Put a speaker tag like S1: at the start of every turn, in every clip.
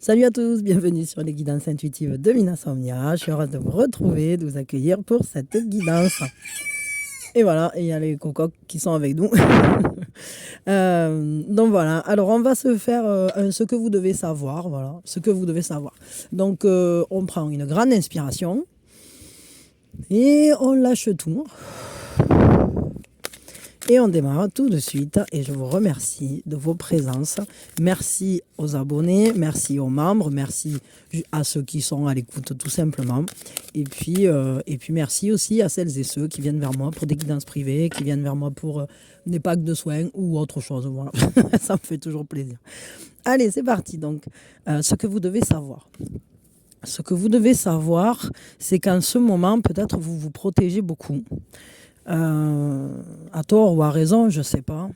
S1: Salut à tous, bienvenue sur les guidances intuitives de Minasomnia. Je suis heureuse de vous retrouver, de vous accueillir pour cette guidance. Et voilà, et il y a les cococs qui sont avec nous. Donc voilà, alors on va se faire ce que vous devez savoir. Voilà, ce que vous devez savoir. Donc on prend une grande inspiration et on lâche tout. Et on démarre tout de suite et je vous remercie de vos présences. Merci aux abonnés, merci aux membres, merci à ceux qui sont à l'écoute tout simplement. Et puis merci aussi à celles et ceux qui viennent vers moi pour des guidances privées, qui viennent vers moi pour des packs de soins ou autre chose. Voilà. Ça me fait toujours plaisir. Allez, c'est parti donc. Ce que vous devez savoir. Ce que vous devez savoir, c'est qu'en ce moment, peut-être vous vous protégez beaucoup. À tort ou à raison, je ne sais pas.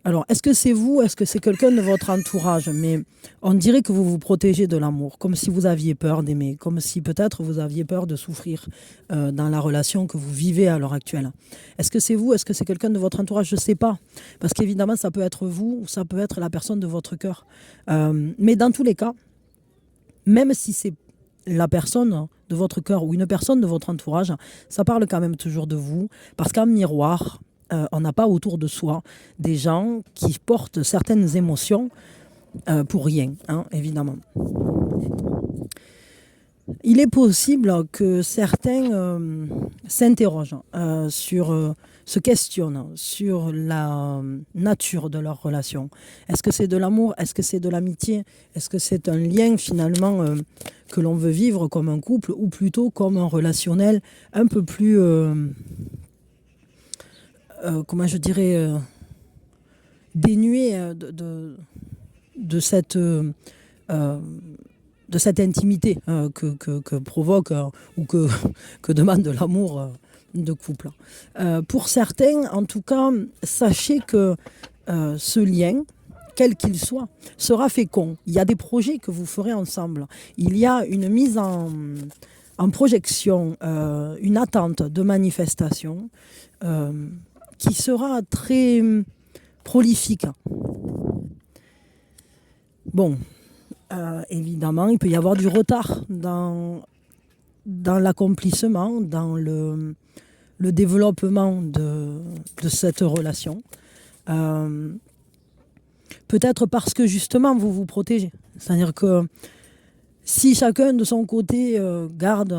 S1: Alors, est-ce que c'est vous, est-ce que c'est quelqu'un de votre entourage? Mais on dirait que vous vous protégez de l'amour, comme si vous aviez peur d'aimer, comme si peut-être vous aviez peur de souffrir dans la relation que vous vivez à l'heure actuelle. Est-ce que c'est vous, est-ce que c'est quelqu'un de votre entourage? Je ne sais pas, parce qu'évidemment, ça peut être vous ou ça peut être la personne de votre cœur. Mais dans tous les cas, même si c'est la personne de votre cœur ou une personne de votre entourage, ça parle quand même toujours de vous, parce qu'en miroir, on n'a pas autour de soi des gens qui portent certaines émotions pour rien, hein, évidemment. Il est possible que certains s'interrogent se questionnent sur la nature de leur relation. Est-ce que c'est de l'amour? Est-ce que c'est de l'amitié? Est-ce que c'est un lien finalement que l'on veut vivre comme un couple ou plutôt comme un relationnel un peu plus, comment je dirais, dénué de cette intimité que provoque ou que demande l'amour de couple. Pour certains, en tout cas, sachez que ce lien, quel qu'il soit, sera fécond. Il y a des projets que vous ferez ensemble. Il y a une mise en projection, une attente de manifestation qui sera très prolifique. Bon, évidemment, il peut y avoir du retard dans l'accomplissement, dans le développement de cette relation. Peut-être parce que justement, vous vous protégez. C'est-à-dire que si chacun de son côté garde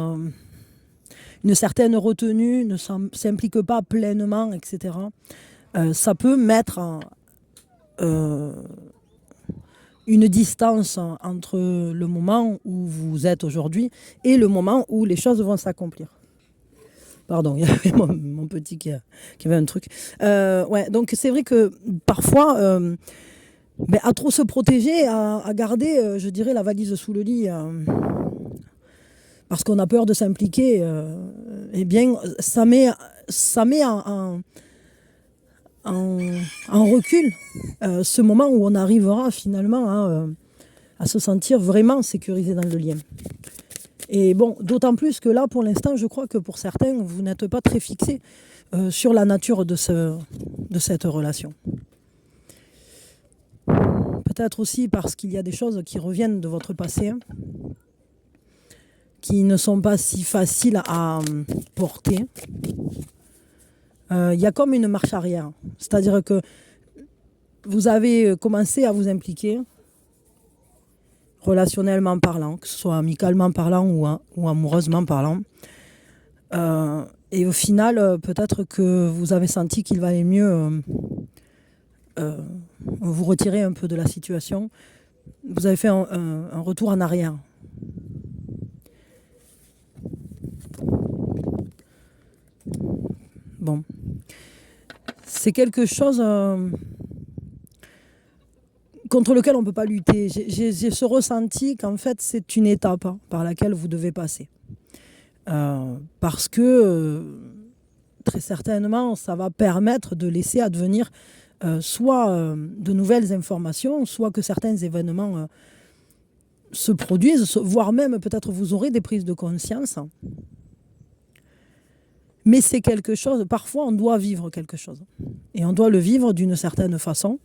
S1: une certaine retenue, ne s'implique pas pleinement, etc., ça peut mettre une distance entre le moment où vous êtes aujourd'hui et le moment où les choses vont s'accomplir. Pardon, il y avait mon petit qui avait un truc. Ouais, donc c'est vrai que parfois, à trop se protéger, à garder, je dirais, la valise sous le lit, parce qu'on a peur de s'impliquer, eh bien, ça met en recul ce moment où on arrivera finalement à se sentir vraiment sécurisé dans le lien. Et bon, d'autant plus que là, pour l'instant, je crois que pour certains, vous n'êtes pas très fixés sur la nature de cette relation. Peut-être aussi parce qu'il y a des choses qui reviennent de votre passé, qui ne sont pas si faciles à porter. Il y a comme une marche arrière. C'est-à-dire que vous avez commencé à vous impliquer, relationnellement parlant, que ce soit amicalement parlant ou amoureusement parlant. Et au final, peut-être que vous avez senti qu'il valait mieux vous retirer un peu de la situation. Vous avez fait un retour en arrière. Bon. C'est quelque chose contre lequel on ne peut pas lutter. J'ai ce ressenti qu'en fait, c'est une étape par laquelle vous devez passer. Parce que, très certainement, ça va permettre de laisser advenir soit de nouvelles informations, soit que certains événements se produisent, voire même peut-être vous aurez des prises de conscience. Mais c'est quelque chose, parfois on doit vivre quelque chose. Et on doit le vivre d'une certaine façon.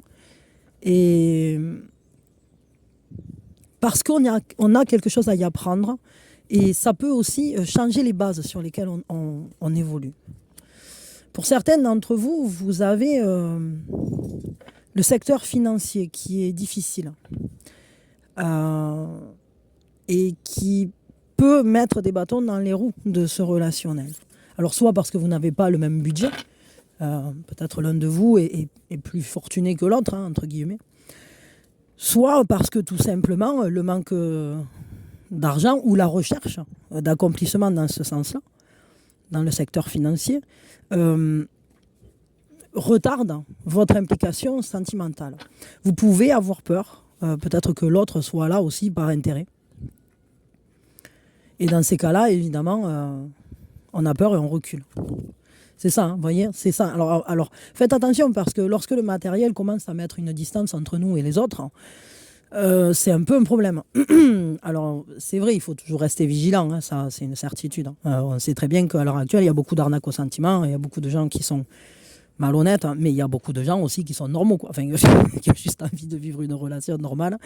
S1: Et parce on a quelque chose à y apprendre et ça peut aussi changer les bases sur lesquelles on évolue. Pour certaines d'entre vous, vous avez le secteur financier qui est difficile et qui peut mettre des bâtons dans les roues de ce relationnel. Alors soit parce que vous n'avez pas le même budget, peut-être l'un de vous est plus fortuné que l'autre, hein, entre guillemets, soit parce que tout simplement le manque d'argent ou la recherche d'accomplissement dans ce sens-là, dans le secteur financier, retarde votre implication sentimentale. Vous pouvez avoir peur, peut-être que l'autre soit là aussi par intérêt. Et dans ces cas-là, évidemment, on a peur et on recule. C'est ça, vous voyez, c'est ça. Alors, faites attention parce que lorsque le matériel commence à mettre une distance entre nous et les autres, c'est un peu un problème. Alors, c'est vrai, il faut toujours rester vigilant, hein, ça c'est une certitude. On sait très bien qu'à l'heure actuelle, il y a beaucoup d'arnaques au sentiment, il y a beaucoup de gens qui sont malhonnêtes, hein, mais il y a beaucoup de gens aussi qui sont normaux, quoi. Enfin, qui ont juste envie de vivre une relation normale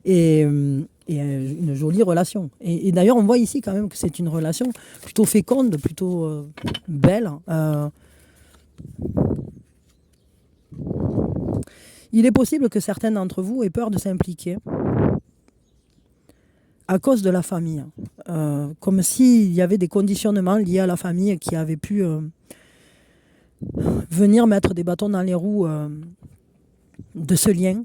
S1: et une jolie relation. Et d'ailleurs, on voit ici quand même que c'est une relation plutôt féconde, plutôt belle. Il est possible que certains d'entre vous aient peur de s'impliquer à cause de la famille. Comme s'il y avait des conditionnements liés à la famille qui avaient pu venir mettre des bâtons dans les roues de ce lien.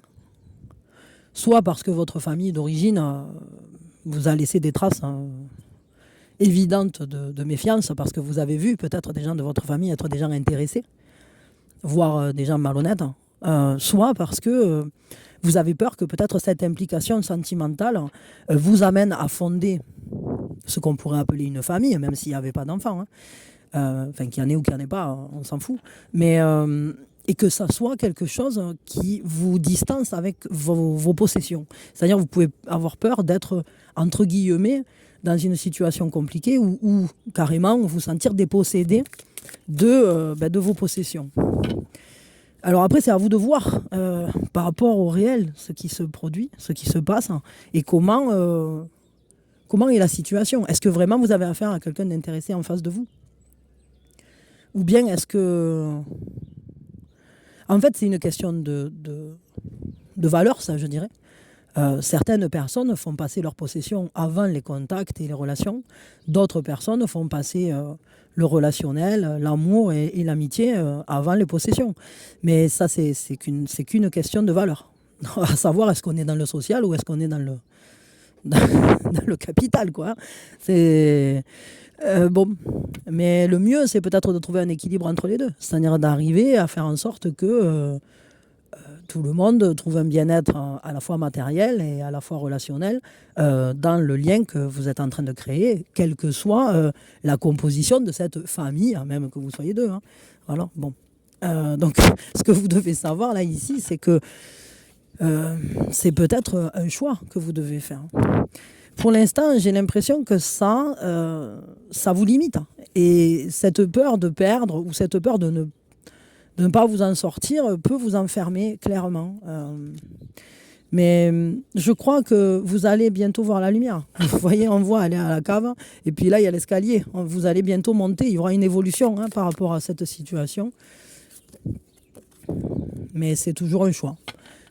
S1: Soit parce que votre famille d'origine vous a laissé des traces évidentes de méfiance, parce que vous avez vu peut-être des gens de votre famille être des gens intéressés, voire des gens malhonnêtes. Soit parce que vous avez peur que peut-être cette implication sentimentale vous amène à fonder ce qu'on pourrait appeler une famille, même s'il n'y avait pas d'enfants. Hein. Enfin, qu'il y en ait ou qu'il n'y en ait pas, on s'en fout. Mais, et que ça soit quelque chose qui vous distance avec vos possessions. C'est-à-dire que vous pouvez avoir peur d'être, entre guillemets, dans une situation compliquée ou carrément vous sentir dépossédé de vos possessions. Alors après, c'est à vous de voir par rapport au réel ce qui se produit, ce qui se passe et comment est la situation. Est-ce que vraiment vous avez affaire à quelqu'un d'intéressé en face de vous? Ou bien est-ce que... En fait, c'est une question de valeur, ça, je dirais. Certaines personnes font passer leur possession avant les contacts et les relations. D'autres personnes font passer le relationnel, l'amour et l'amitié avant les possessions. Mais ça, c'est qu'une question de valeur. À savoir, est-ce qu'on est dans le social ou est-ce qu'on est dans le capital, quoi. C'est... bon, mais le mieux, c'est peut-être de trouver un équilibre entre les deux. C'est-à-dire d'arriver à faire en sorte que tout le monde trouve un bien-être à la fois matériel et à la fois relationnel dans le lien que vous êtes en train de créer, quelle que soit la composition de cette famille, même que vous soyez deux. Hein. Voilà, bon. Donc, ce que vous devez savoir là, ici, c'est que c'est peut-être un choix que vous devez faire. Pour l'instant, j'ai l'impression que ça vous limite. Et cette peur de perdre ou cette peur de ne pas vous en sortir peut vous enfermer clairement. Mais je crois que vous allez bientôt voir la lumière. Vous voyez, on voit aller à la cave et puis là, il y a l'escalier. Vous allez bientôt monter. Il y aura une évolution par rapport à cette situation. Mais c'est toujours un choix.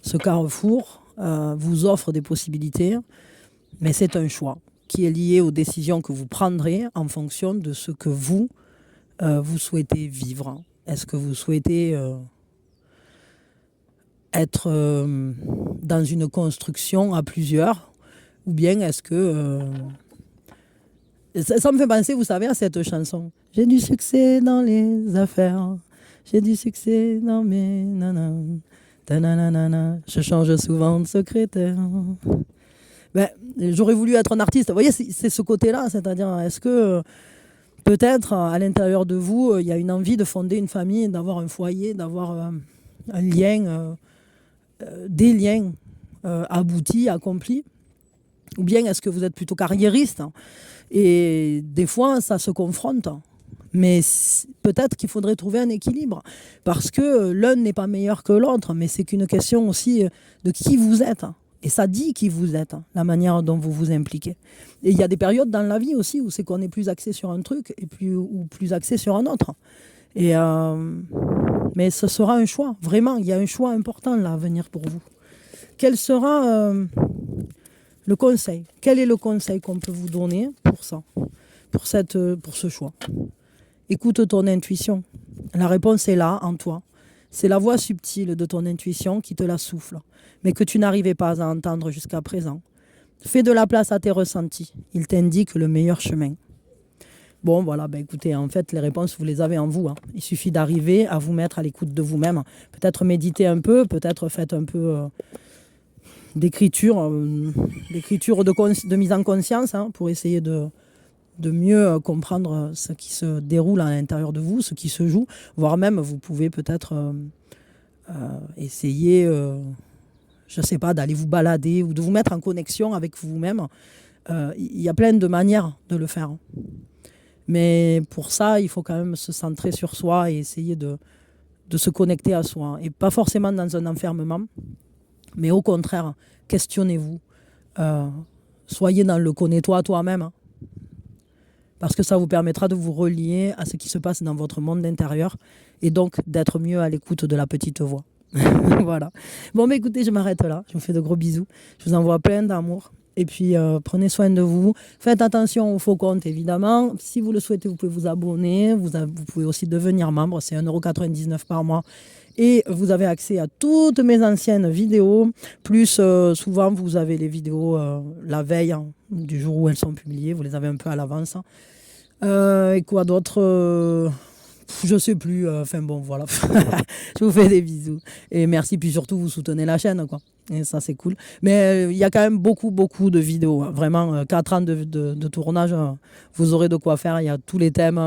S1: Ce carrefour vous offre des possibilités. Mais c'est un choix qui est lié aux décisions que vous prendrez en fonction de ce que vous souhaitez vivre. Est-ce que vous souhaitez être dans une construction à plusieurs ou bien est-ce que... Ça me fait penser, vous savez, à cette chanson. J'ai du succès dans les affaires, j'ai du succès dans mes nanas, tananana, je change souvent de secrétaire. Ben, j'aurais voulu être un artiste. Vous voyez, c'est ce côté-là, c'est-à-dire, est-ce que peut-être à l'intérieur de vous, il y a une envie de fonder une famille, d'avoir un foyer, d'avoir un lien, des liens aboutis, accomplis? Ou bien est-ce que vous êtes plutôt carriériste? Et des fois, ça se confronte. Mais peut-être qu'il faudrait trouver un équilibre. Parce que l'un n'est pas meilleur que l'autre, mais c'est qu'une question aussi de qui vous êtes. Et ça dit qui vous êtes, hein, la manière dont vous vous impliquez. Et il y a des périodes dans la vie aussi où c'est qu'on est plus axé sur un truc ou plus axé sur un autre. Et, mais ce sera un choix, vraiment. Il y a un choix important là à venir pour vous. Quel sera le conseil? Quel est le conseil qu'on peut vous donner pour ça, pour ce choix? Écoute ton intuition. La réponse est là, en toi. C'est la voix subtile de ton intuition qui te la souffle, mais que tu n'arrivais pas à entendre jusqu'à présent. Fais de la place à tes ressentis. Ils t'indiquent le meilleur chemin. Bon, voilà, écoutez, en fait, les réponses, vous les avez en vous. Hein. Il suffit d'arriver à vous mettre à l'écoute de vous-même. Peut-être méditer un peu, peut-être faites un peu d'écriture de mise en conscience hein, pour essayer de mieux comprendre ce qui se déroule à l'intérieur de vous, ce qui se joue, voire même vous pouvez peut-être essayer, je ne sais pas, d'aller vous balader ou de vous mettre en connexion avec vous-même. Il y a plein de manières de le faire. Mais pour ça, il faut quand même se centrer sur soi et essayer de se connecter à soi. Et pas forcément dans un enfermement, mais au contraire, questionnez-vous. Soyez dans le connais-toi toi-même. Hein. Parce que ça vous permettra de vous relier à ce qui se passe dans votre monde intérieur et donc d'être mieux à l'écoute de la petite voix. Voilà. Bon, écoutez, je m'arrête là. Je vous fais de gros bisous. Je vous envoie plein d'amour. Et puis, prenez soin de vous. Faites attention aux faux comptes, évidemment. Si vous le souhaitez, vous pouvez vous abonner. Vous pouvez aussi devenir membre. C'est 1,99 € par mois. Et vous avez accès à toutes mes anciennes vidéos. Plus, souvent, vous avez les vidéos la veille hein, du jour où elles sont publiées. Vous les avez un peu à l'avance. Et quoi d'autre je sais plus. Enfin bon, voilà. Je vous fais des bisous. Et merci. Puis surtout, vous soutenez la chaîne, quoi. Et ça, c'est cool. Mais il y a quand même beaucoup de vidéos. Hein. Vraiment, 4 ans de tournage, vous aurez de quoi faire. Il y a tous les thèmes.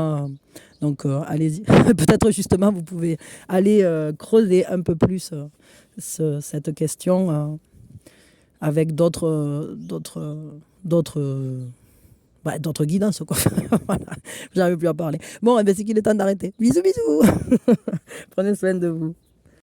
S1: Donc, allez-y. Peut-être, justement, vous pouvez aller creuser un peu plus cette question avec d'autres guidances, quoi. Voilà. J'arrive plus à parler. Bon, c'est qu'il est temps d'arrêter. Bisous, bisous. Prenez soin de vous.